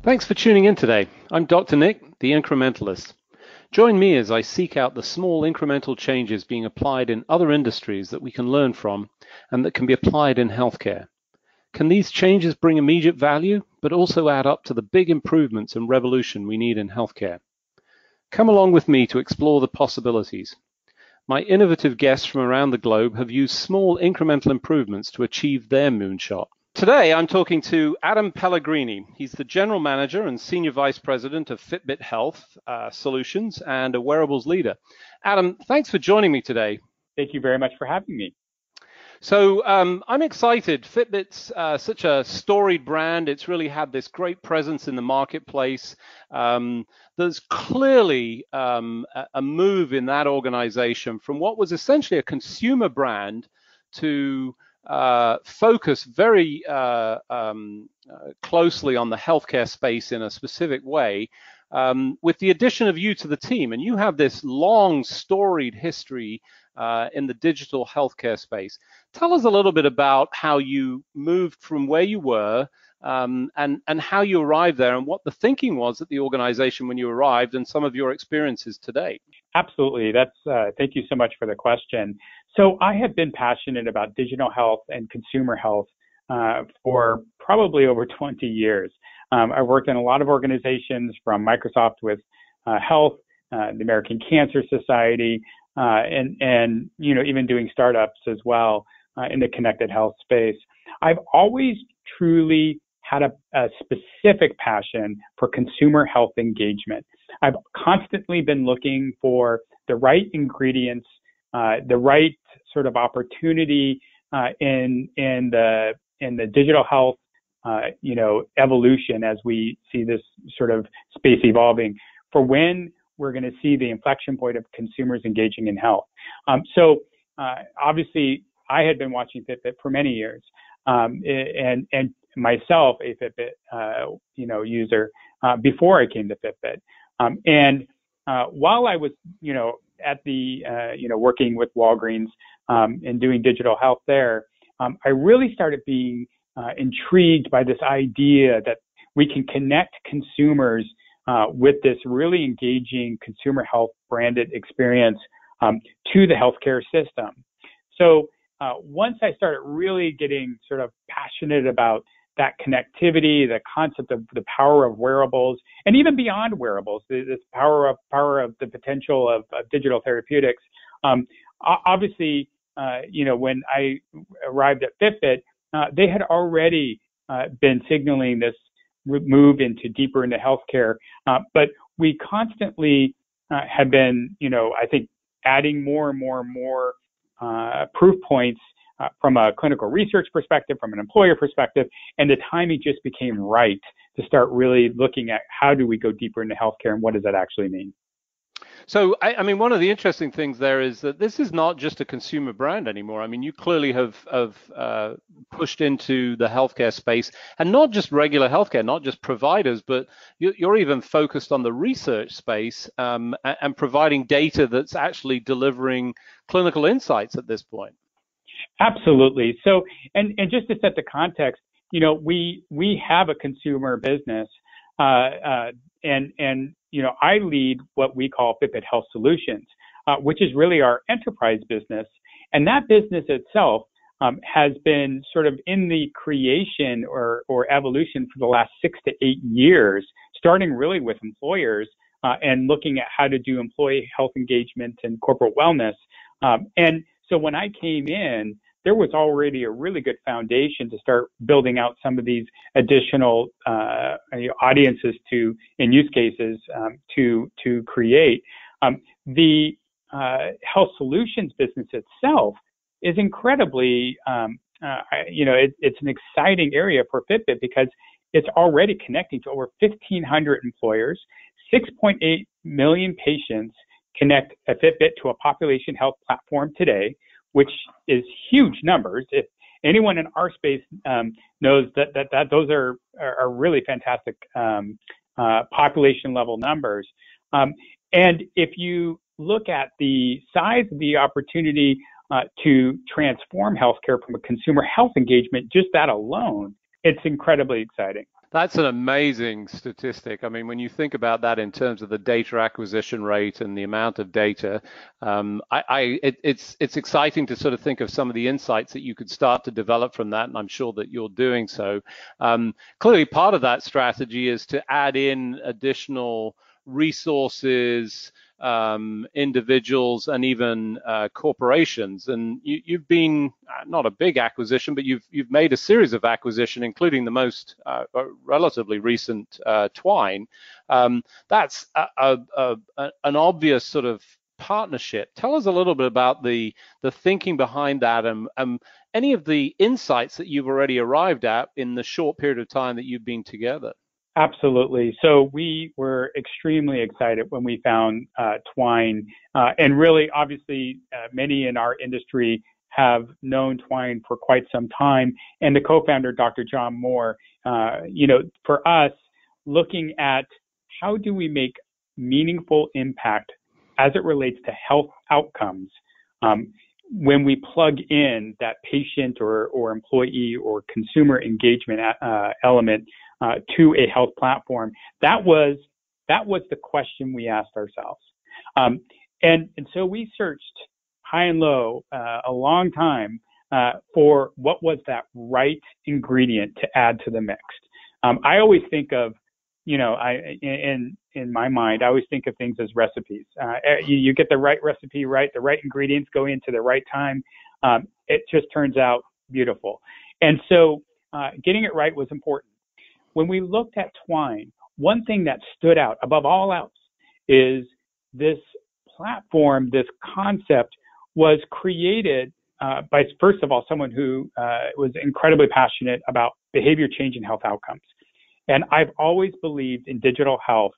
Thanks for tuning in today. I'm Dr. Nick, the Incrementalist. Join me as I seek out the small incremental changes being applied in other industries that we can learn from and that can be applied in healthcare. Can these changes bring immediate value, but also add up to the big improvements and revolution we need in healthcare? Come along with me to explore the possibilities. My innovative guests from around the globe have used small incremental improvements to achieve their moonshot. Today, I'm talking to Adam Pellegrini. He's the General Manager and Senior Vice President of FitBit Health Solutions and a wearables leader. Adam, thanks for joining me today. Thank you very much for having me. So I'm excited. Fitbit's such a storied brand. It's really had this great presence in the marketplace. There's clearly a move in that organization from what was essentially a consumer brand to focus very closely on the healthcare space in a specific way, with the addition of you to the team. And you have this long, storied history in the digital healthcare space. Tell us a little bit about how you moved from where you were and how you arrived there and what the thinking was at the organization when you arrived and some of your experiences today. Absolutely. Thank you so much for the question. So I have been passionate about digital health and consumer health for probably over 20 years. I've worked in a lot of organizations, from Microsoft with Health, the American Cancer Society, and even doing startups as well in the connected health space. I've always truly had a specific passion for consumer health engagement. I've constantly been looking for the right ingredients, the right sort of opportunity in the digital health evolution as we see this sort of space evolving for when we're going to see the inflection point of consumers engaging in health. So obviously, I had been watching Fitbit for many years, and myself a Fitbit user before I came to Fitbit. And while I was at the working with Walgreens and doing digital health there, I really started being intrigued by this idea that we can connect consumers with this really engaging consumer health branded experience to the healthcare system. So once I started really getting sort of passionate about that connectivity, the concept of the power of wearables, and even beyond wearables, this power of the potential of digital therapeutics. Obviously, when I arrived at Fitbit, they had already been signaling this move deeper into healthcare, but we constantly have been, I think, adding more and more proof points from a clinical research perspective, from an employer perspective, and the timing just became right to start really looking at how do we go deeper into healthcare and what does that actually mean. So, I mean, one of the interesting things there is that this is not just a consumer brand anymore. I mean, you clearly have pushed into the healthcare space, and not just regular healthcare, not just providers, but you're even focused on the research space and providing data that's actually delivering clinical insights at this point. Absolutely. So, and just to set the context, we have a consumer business, and I lead what we call FitBit Health Solutions, which is really our enterprise business. And that business itself has been sort of in the creation or evolution for the last 6 to 8 years, starting really with employers and looking at how to do employee health engagement and corporate wellness. And so when I came in, there was already a really good foundation to start building out some of these additional audiences and use cases to create. The health solutions business itself is incredibly, it's an exciting area for Fitbit because it's already connecting to over 1,500 employers, 6.8 million patients connect a Fitbit to a population health platform today, which is huge numbers. If anyone in our space knows that those are really fantastic population level numbers. And if you look at the size of the opportunity to transform healthcare from a consumer health engagement, just that alone, it's incredibly exciting. That's an amazing statistic. I mean, when you think about that in terms of the data acquisition rate and the amount of data, it's exciting to sort of think of some of the insights that you could start to develop from that, and I'm sure that you're doing so. Clearly, part of that strategy is to add in additional resources, individuals, and even corporations. And you've been not a big acquisition, but you've made a series of acquisition, including the most relatively recent Twine. That's an obvious sort of partnership. Tell us a little bit about the thinking behind that, and any of the insights that you've already arrived at in the short period of time that you've been together. Absolutely. So we were extremely excited when we found Twine, and really, obviously, many in our industry have known Twine for quite some time. And the co-founder, Dr. John Moore, for us, looking at how do we make meaningful impact as it relates to health outcomes when we plug in that patient or employee or consumer engagement element to a health platform, that was the question we asked ourselves. And so we searched high and low a long time for what was that right ingredient to add to the mix. I always think of, in my mind, I always think of things as recipes. You get the right recipe right, the right ingredients go into the right time. It just turns out beautiful. And so getting it right was important. When we looked at Twine, one thing that stood out above all else is this platform, this concept was created by, first of all, someone who was incredibly passionate about behavior change and health outcomes. And I've always believed in digital health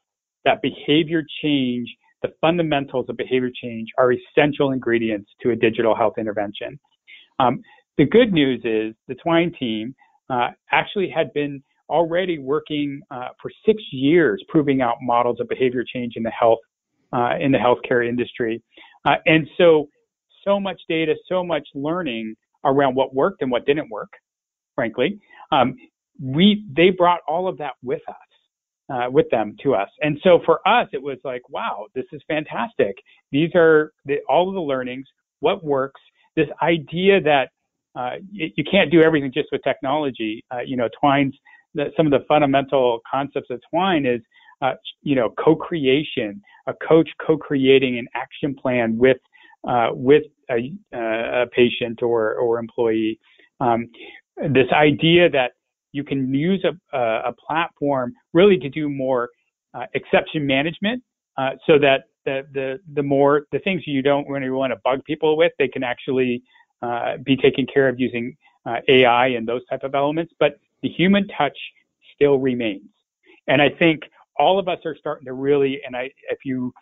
that behavior change, the fundamentals of behavior change, are essential ingredients to a digital health intervention. The good news is the Twine team actually had been already working for 6 years, proving out models of behavior change in the healthcare industry, and so much data, so much learning around what worked and what didn't work. Frankly, they brought all of that with them to us, and so for us, it was like, wow, this is fantastic. These are all of the learnings, what works. This idea that you can't do everything just with technology. Twine's some of the fundamental concepts of Twine is, co-creation, a coach co-creating an action plan with a patient or employee. This idea that you can use a platform really to do more exception management, so that the things you don't really want to bug people with, they can actually be taken care of using AI and those type of elements, but the human touch still remains. And I think all of us are starting to really, and if you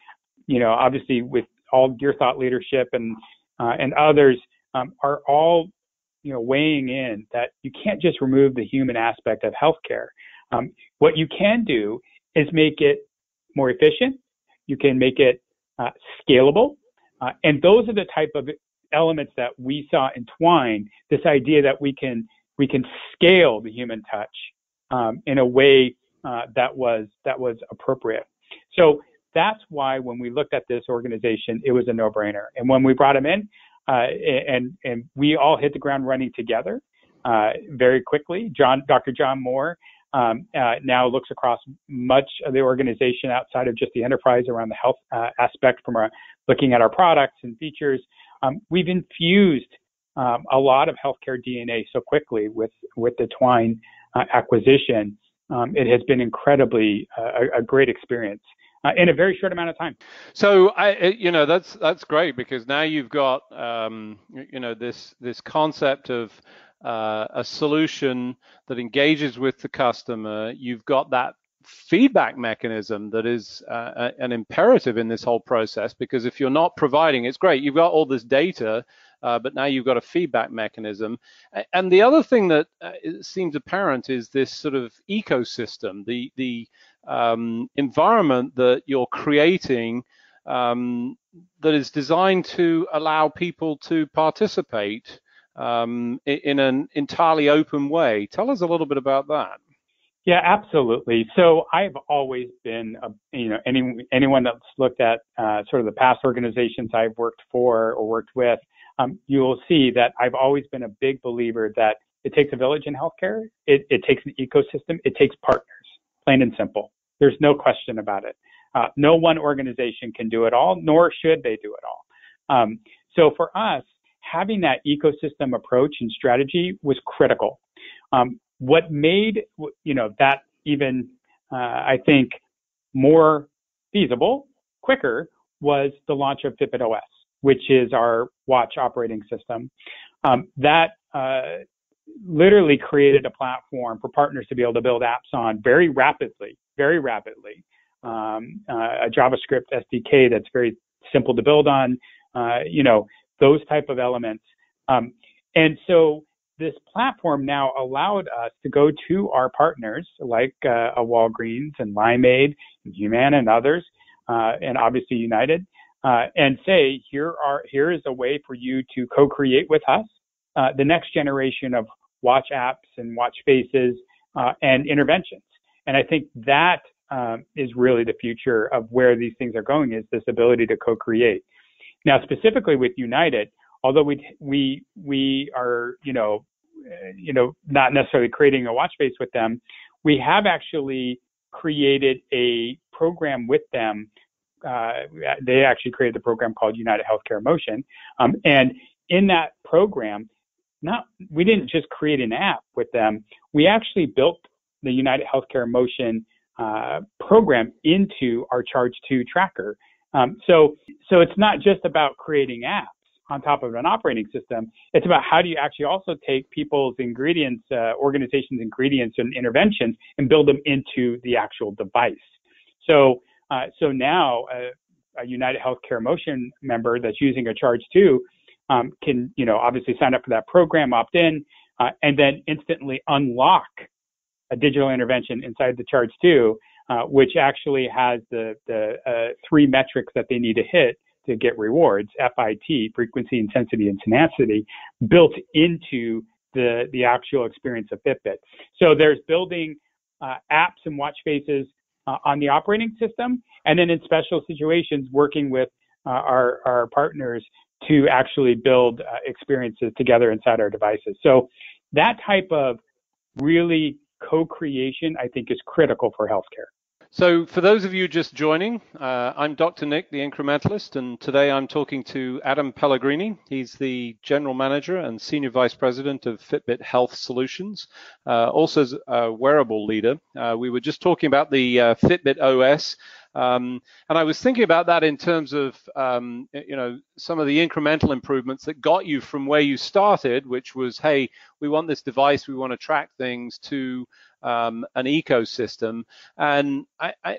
obviously with all your thought leadership and others are all, weighing in that you can't just remove the human aspect of healthcare. What you can do is make it more efficient. You can make it scalable. And those are the type of elements that we saw in Twine, this idea that we can scale the human touch in a way that was appropriate. So that's why when we looked at this organization, it was a no-brainer. And when we brought him in, and we all hit the ground running together very quickly. Dr. John Moore now looks across much of the organization outside of just the enterprise around the health aspect from looking at our products and features. We've infused a lot of healthcare DNA so quickly with the Twine acquisition. It has been incredibly a great experience in a very short amount of time. So that's great, because now you've got this concept of a solution that engages with the customer. You've got that feedback mechanism that is an imperative in this whole process, because if you're not providing, it's great, you've got all this data, but now you've got a feedback mechanism. And the other thing that seems apparent is this sort of ecosystem, the environment that you're creating that is designed to allow people to participate in an entirely open way. Tell us a little bit about that. Yeah, absolutely. So I've always been, anyone that's looked at sort of the past organizations I've worked for or worked with, you will see that I've always been a big believer that it takes a village in healthcare. It takes an ecosystem. It takes partners, plain and simple. There's no question about it. No one organization can do it all, nor should they do it all. So for us, having that ecosystem approach and strategy was critical. What made that even I think more feasible quicker was the launch of FitBit OS, which is our watch operating system. That literally created a platform for partners to be able to build apps on very rapidly. A JavaScript SDK that's very simple to build on, those type of elements. And so this platform now allowed us to go to our partners like a Walgreens and Limeade and Humana and others, and obviously United, and say, here is a way for you to co-create with us the next generation of watch apps and watch faces and interventions. And I think that is really the future of where these things are going, is this ability to co-create. Now, specifically with United, although we are, not necessarily creating a watch face with them, we have actually created a program with them. They actually created the program called United Healthcare Motion. And in that program, we didn't just create an app with them. We actually built the United Healthcare Motion program into our Charge 2 tracker. So it's not just about creating apps on top of an operating system. It's about how do you actually also take people's ingredients, organizations' ingredients and interventions, and build them into the actual device. So now a United Healthcare Motion member that's using a Charge 2 can, obviously sign up for that program, opt in, and then instantly unlock a digital intervention inside the Charge 2, which actually has the three metrics that they need to hit to get rewards: FIT, frequency, intensity, and tenacity, built into the actual experience of Fitbit. So there's building apps and watch faces on the operating system, and then in special situations, working with our partners to actually build experiences together inside our devices. So that type of really co-creation, I think, is critical for healthcare. So for those of you just joining, I'm Dr. Nick, the Incrementalist, and today I'm talking to Adam Pellegrini. He's the General Manager and Senior Vice President of Fitbit Health Solutions, also as a wearable leader. We were just talking about the Fitbit OS, and I was thinking about that in terms of, some of the incremental improvements that got you from where you started, which was, hey, we want this device, we want to track things, to an ecosystem. And I'm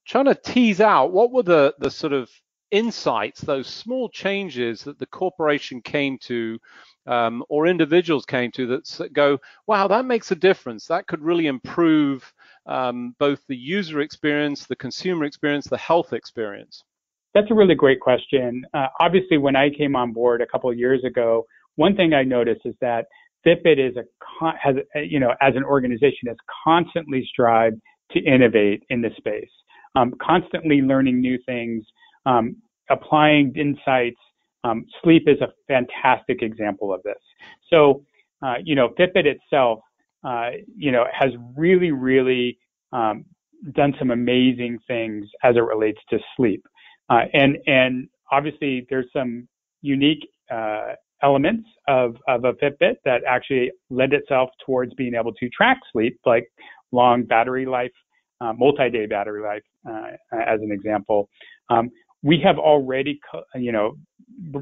trying to tease out what were the sort of insights, those small changes that the corporation came to, or individuals came to, that go, wow, that makes a difference. That could really improve both the user experience, the consumer experience, the health experience. That's a really great question. Obviously, when I came on board a couple of years ago, one thing I noticed is that Fitbit as an organization, has constantly strived to innovate in this space, constantly learning new things, applying insights. Sleep is a fantastic example of this. So, Fitbit itself, has really done some amazing things as it relates to sleep. And obviously there's some unique elements of a Fitbit that actually lend itself towards being able to track sleep, like long battery life, multi-day battery life, as an example. We have already,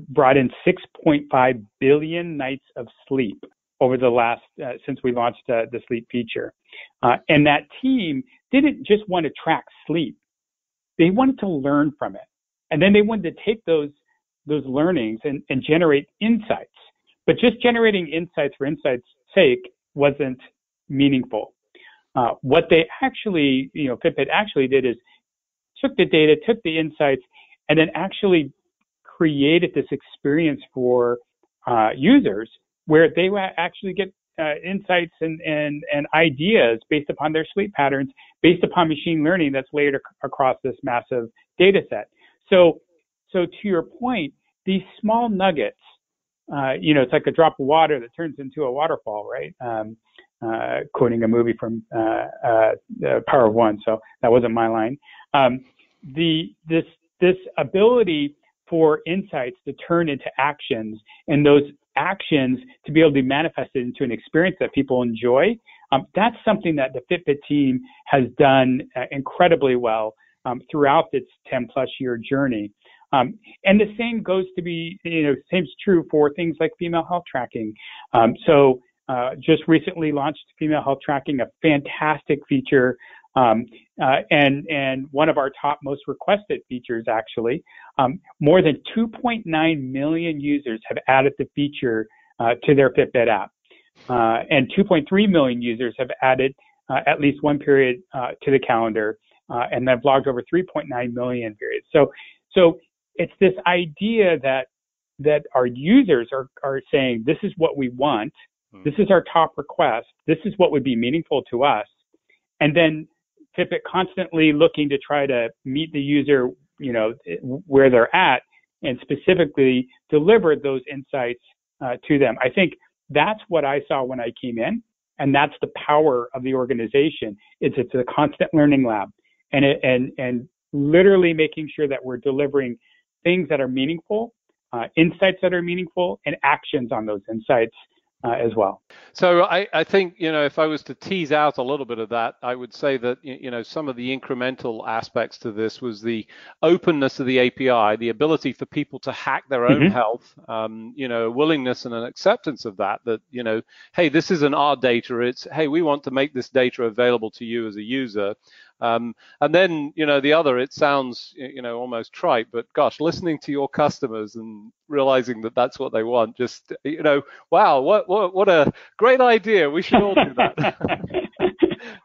brought in 6.5 billion nights of sleep over the last, since we launched the sleep feature. And that team didn't just want to track sleep. They wanted to learn from it. And then they wanted to take those learnings and generate insights. But just generating insights for insights' sake wasn't meaningful. What they actually, Fitbit actually did is took the data, took the insights, and then actually created this experience for users where they actually get insights and ideas based upon their sleep patterns, based upon machine learning that's layered across this massive data set. So to your point, these small nuggets, it's like a drop of water that turns into a waterfall, right? Quoting a movie from The Power of One, so that wasn't my line. This ability for insights to turn into actions, and those actions to be able to be manifested into an experience that people enjoy, that's something that the Fitbit team has done incredibly well throughout its 10-plus year journey. And the same goes to be, same's true for things like female health tracking. So just recently launched female health tracking, a fantastic feature, and one of our top most requested features, actually. More than 2.9 million users have added the feature to their Fitbit app. And 2.3 million users have added at least one period to the calendar, and they've logged over 3.9 million periods. So it's this idea that our users are saying, this is what we want, this is our top request, this is what would be meaningful to us, and then Fitbit constantly looking to try to meet the user, where they're at, and specifically deliver those insights to them. I think that's what I saw when I came in, and that's the power of the organization. It's a constant learning lab, and literally making sure that we're delivering things that are meaningful, insights that are meaningful, and actions on those insights as well. So I think, if I was to tease out a little bit of that, I would say that, some of the incremental aspects to this was the openness of the API, the ability for people to hack their own health, willingness and an acceptance of that, hey, this isn't our data. It's, hey, we want to make this data available to you as a user. And then, the other, it sounds, almost trite, but gosh, listening to your customers and realizing that that's what they want, just, wow, what a great idea. We should all do that.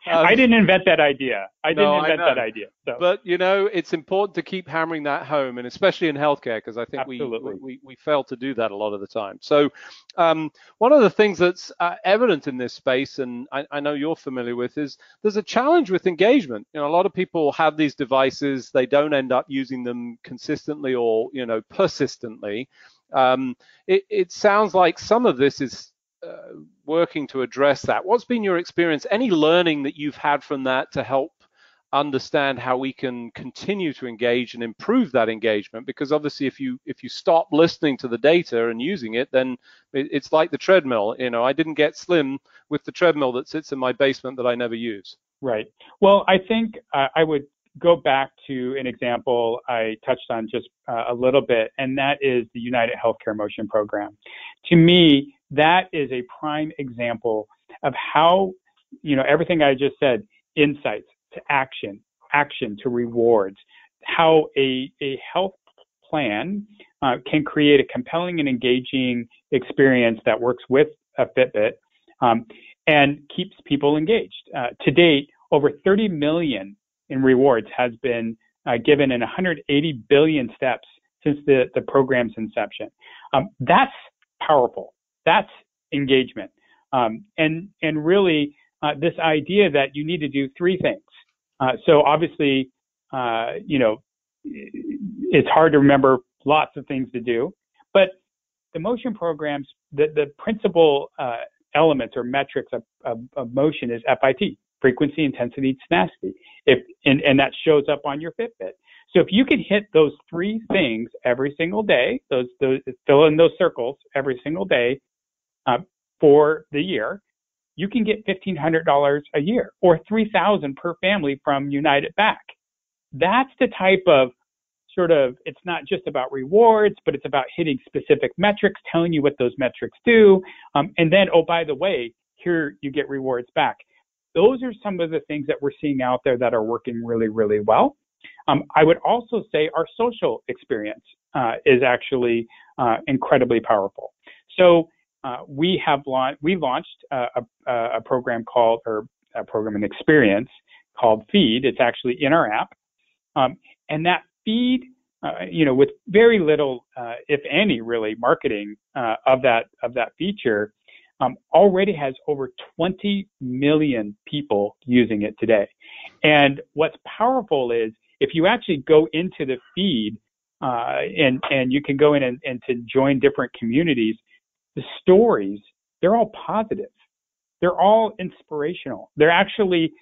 I didn't invent that idea. I didn't invent that idea. So. But, it's important to keep hammering that home, and especially in healthcare, because I think we fail to do that a lot of the time. So one of the things that's evident in this space, and I know you're familiar with, is there's a challenge with engagement. A lot of people have these devices, they don't end up using them consistently or, persistently. It sounds like some of this is working to address that. What's been your experience? Any learning that you've had from that to help understand how we can continue to engage and improve that engagement? Because obviously, if you stop listening to the data and using it, then it's like the treadmill. I didn't get slim with the treadmill that sits in my basement that I never use. Right. Well, I think I would go back to an example I touched on just a little bit, and that is the United Healthcare Motion Program. To me, that is a prime example of how, everything I just said, insights to action to rewards, how a health plan can create a compelling and engaging experience that works with a Fitbit and keeps people engaged. To date, over 30 million in rewards has been given in 180 billion steps since the program's inception. That's powerful. That's engagement. And really this idea that you need to do three things. So obviously, it's hard to remember lots of things to do, but the motion programs, the principal elements or metrics of motion is FIT, frequency, intensity, tenacity. And that shows up on your Fitbit. So if you can hit those three things every single day, those fill in those circles every single day for the year, you can get $1,500 a year or $3,000 per family from United back. That's the type of it's not just about rewards, but it's about hitting specific metrics, telling you what those metrics do. And then, oh, by the way, here you get rewards back. Those are some of the things that we're seeing out there that are working really, really well. I would also say our social experience is actually incredibly powerful. So we launched a program an experience called Feed. It's actually in our app, and that Feed, with very little, if any, really marketing of that feature, already has over 20 million people using it today. And what's powerful is if you actually go into the feed and you can go in and to join different communities, the stories, they're all positive. They're all inspirational. They're actually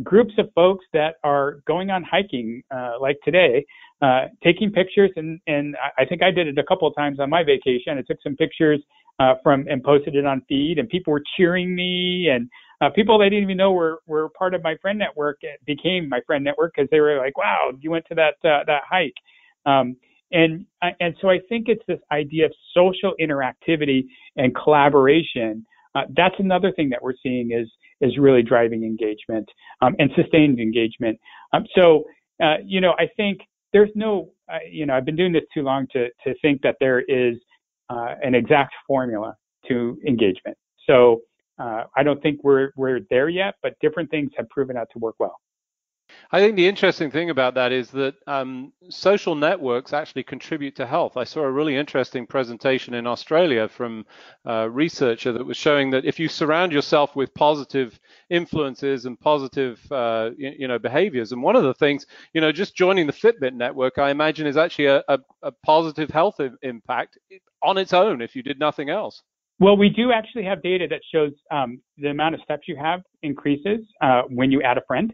groups of folks that are going on hiking, like today, taking pictures. And I think I did it a couple of times on my vacation. I took some pictures and posted it on feed, and people were cheering me, and people that I didn't even know were part of my friend network became my friend network because they were like, wow, you went to that hike. And so I think it's this idea of social interactivity and collaboration. That's another thing that we're seeing is really driving engagement and sustained engagement. So I think there's no, I've been doing this too long to think that there is an exact formula to engagement. So I don't think we're there yet, but different things have proven out to work well. I think the interesting thing about that is that social networks actually contribute to health. I saw a really interesting presentation in Australia from a researcher that was showing that if you surround yourself with positive influences and positive, behaviors, and one of the things, just joining the Fitbit network, I imagine is actually a positive health impact on its own if you did nothing else. Well, we do actually have data that shows the amount of steps you have increases when you add a friend.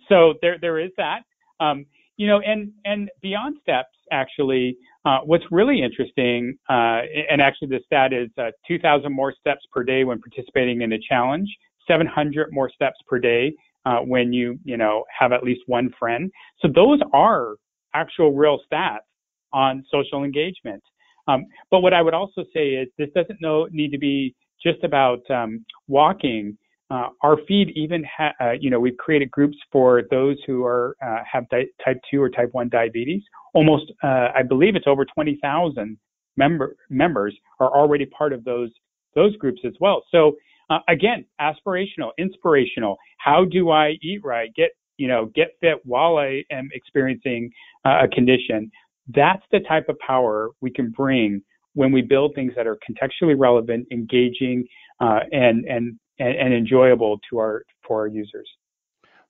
So there is that, and beyond steps, actually, what's really interesting, and actually the stat is 2,000 more steps per day when participating in a challenge, 700 more steps per day when you have at least one friend. So those are actual real stats on social engagement. But what I would also say is this doesn't need to be just about walking. Our feed even, we've created groups for those who have type 2 or type 1 diabetes. Almost, I believe it's over 20,000 members are already part of those groups as well. So again, aspirational, inspirational. How do I eat right? Get fit while I am experiencing a condition. That's the type of power we can bring when we build things that are contextually relevant, engaging, and enjoyable for our users.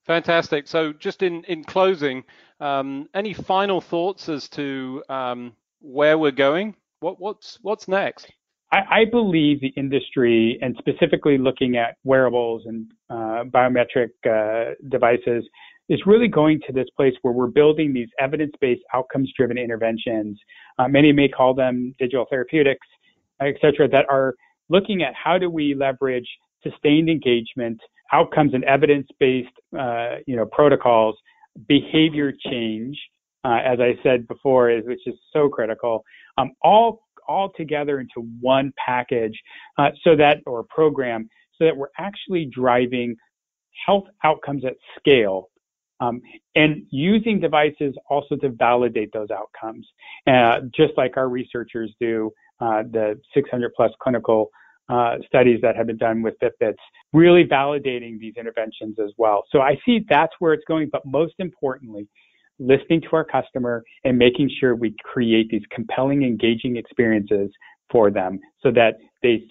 Fantastic. So just in closing, any final thoughts as to where we're going? What's next? I believe the industry, and specifically looking at wearables and biometric devices, is really going to this place where we're building these evidence-based, outcomes-driven interventions. Many may call them digital therapeutics, et cetera, that are looking at how do we leverage sustained engagement, outcomes and evidence-based, protocols, behavior change, as I said before, which is so critical, all together into one package, or program, so that we're actually driving health outcomes at scale, and using devices also to validate those outcomes, just like our researchers do, the 600 plus clinical studies that have been done with Fitbits, really validating these interventions as well. So I see that's where it's going, but most importantly, listening to our customer and making sure we create these compelling, engaging experiences for them so that they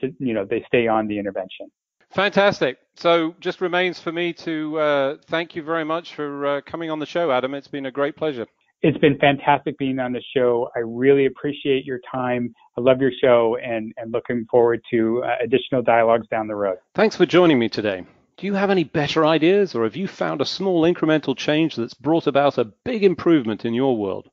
stay on the intervention. Fantastic. So just remains for me to thank you very much for coming on the show, Adam. It's been a great pleasure. It's been fantastic being on the show. I really appreciate your time. I love your show and looking forward to additional dialogues down the road. Thanks for joining me today. Do you have any better ideas, or have you found a small incremental change that's brought about a big improvement in your world?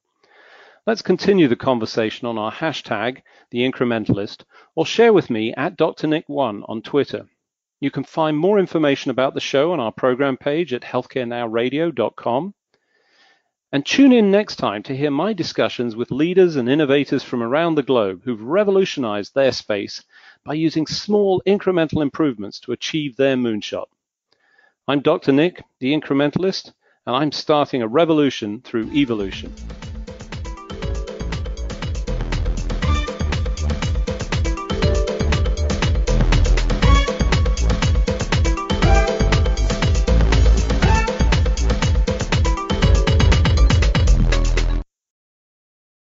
Let's continue the conversation on our hashtag, the Incrementalist, or share with me at DrNick1 on Twitter. You can find more information about the show on our program page at healthcarenowradio.com. And tune in next time to hear my discussions with leaders and innovators from around the globe who've revolutionized their space by using small incremental improvements to achieve their moonshot. I'm Dr. Nick, the Incrementalist, and I'm starting a revolution through evolution.